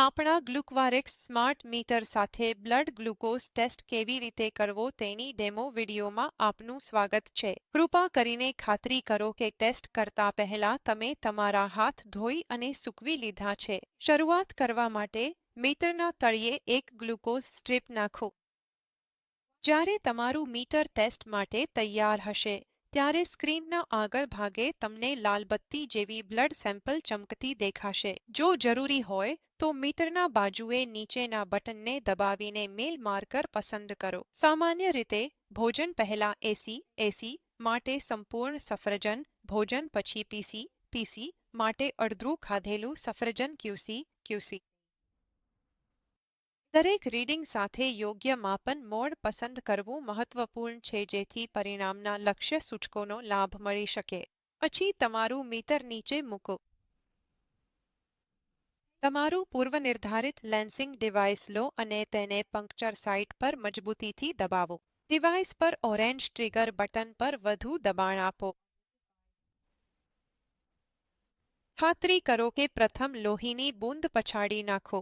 આપણા ગ્લુકવારેક્સ smart meter સાથે blood glucose test કેવી રીતે કરવો તેની ડેમો વિડીયોમાં આપનું સ્વાગત છે. કૃપા કરીને ખાતરી કરો કે ટેસ્ટ કરતા પહેલા તમે તમારા હાથ ધોઈ અને સૂકવી લીધા છે. શરૂઆત કરવા માટે મીટરના તળિયે એક ગ્લુકોઝ સ્ટ્રીપ નાખો. જ્યારે તમારું મીટર ટેસ્ટ માટે તૈયાર હશે, ત્યારે સ્ક્રીનના આગળ ભાગે તમને લાલ બત્તી જેવી બ્લડ સેમ્પલ ચમકતી દેખાશે. જો જરૂરી હોય તો મીટરના બાજુએ નીચેના બટનને દબાવીને મેલ માર્કર પસંદ કરો. સામાન્ય રીતે ભોજન પહેલા એસી માટે સંપૂર્ણ સફરજન, ભોજન પછી પીસી માટે અડધું ખાધેલું સફરજન QC. દરેક રીડિંગ સાથે યોગ્ય માપન મોડ પસંદ કરવું મહત્વપૂર્ણ છે જેથી પરિણામના લક્ષ્ય સૂચકોનો લાભ મળી શકે. પછી તમારું મીટર નીચે મૂકો. તમારું પૂર્વનિર્ધારિત લેન્સિંગ ડિવાઇસ લો અને તેને પંક્ચર સાઇટ પર મજબૂતીથી દબાવો. ડિવાઇસ પર ઓરેન્જ ટ્રિગર બટન પર વધુ દબાણ આપો. ખાતરી કરો કે પ્રથમ લોહીની બૂંદ પછાડી નાખો.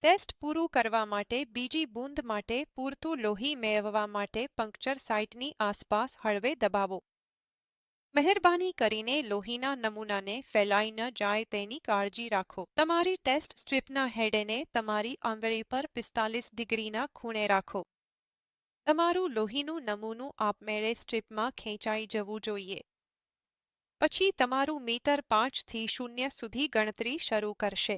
ટેસ્ટ પૂરું કરવા માટે બીજી બૂંદ માટે પૂરતું લોહી મેળવવા માટે પંક્ચર સાઇટની આસપાસ હળવે દબાવો. મહેરબાની કરીને લોહીના નમૂનાને ફેલાઈ ન જાય તેની કાળજી રાખો. તમારી ટેસ્ટ સ્ટ્રીપના હેડને તમારી આંગળી પર 45 ડિગ્રીના ખૂણે રાખો. તમારું લોહીનું નમૂનું આપમેળે સ્ટ્રીપમાં ખેંચાઈ જવું જોઈએ. પછી તમારું મીટર 5 થી 0 સુધી ગણતરી શરૂ કરશે.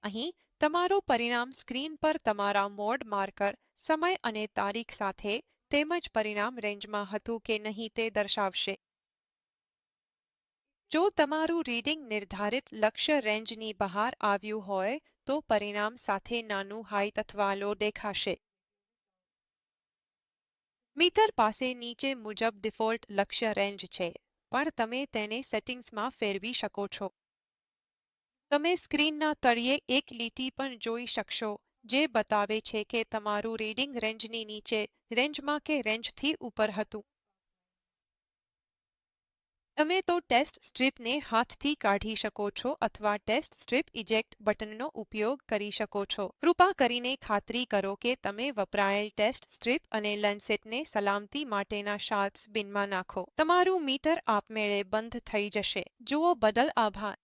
અહીં તમારું પરિણામ સ્ક્રીન પર તમારા મોડ માર્કર, સમય અને તારીખ સાથે તેમજ પરિણામ રેન્જમાં હતું કે નહીં તે દર્શાવશે. જો તમારું રીડિંગ નિર્ધારિત લક્ષ્ય રેન્જની બહાર આવ્યું હોય તો પરિણામ સાથે નાનું હાઇટ અથવા લો દેખાશે. મીટર પાસે નીચે મુજબ ડિફોલ્ટ લક્ષ્ય રેન્જ છે, પણ તમે તેને સેટિંગ્સમાં ફેરવી શકો છો. તમે સ્ક્રીનના તળિયે એક લીટી પણ જોઈ શકશો જે બતાવે છે કે તમારું રીડિંગ રેન્જની નીચે, રેન્જમાં કે રેન્જથી ઉપર હતું. તમે તો ટેસ્ટ સ્ટ્રીપને હાથથી કાઢી શકો છો અથવા ટેસ્ટ સ્ટ્રીપ ઇજેક્ટ બટનનો ઉપયોગ કરી શકો છો. કૃપા કરીને ખાતરી કરો કે તમે વપરાયેલ ટેસ્ટ સ્ટ્રીપ અને લેન્સેટને સલામતી માટેના શાર્ટ્સ બિનમાં નાખો. તમારું મીટર આપમેળે બંધ થઈ જશે. જુઓ બદલ આભાર.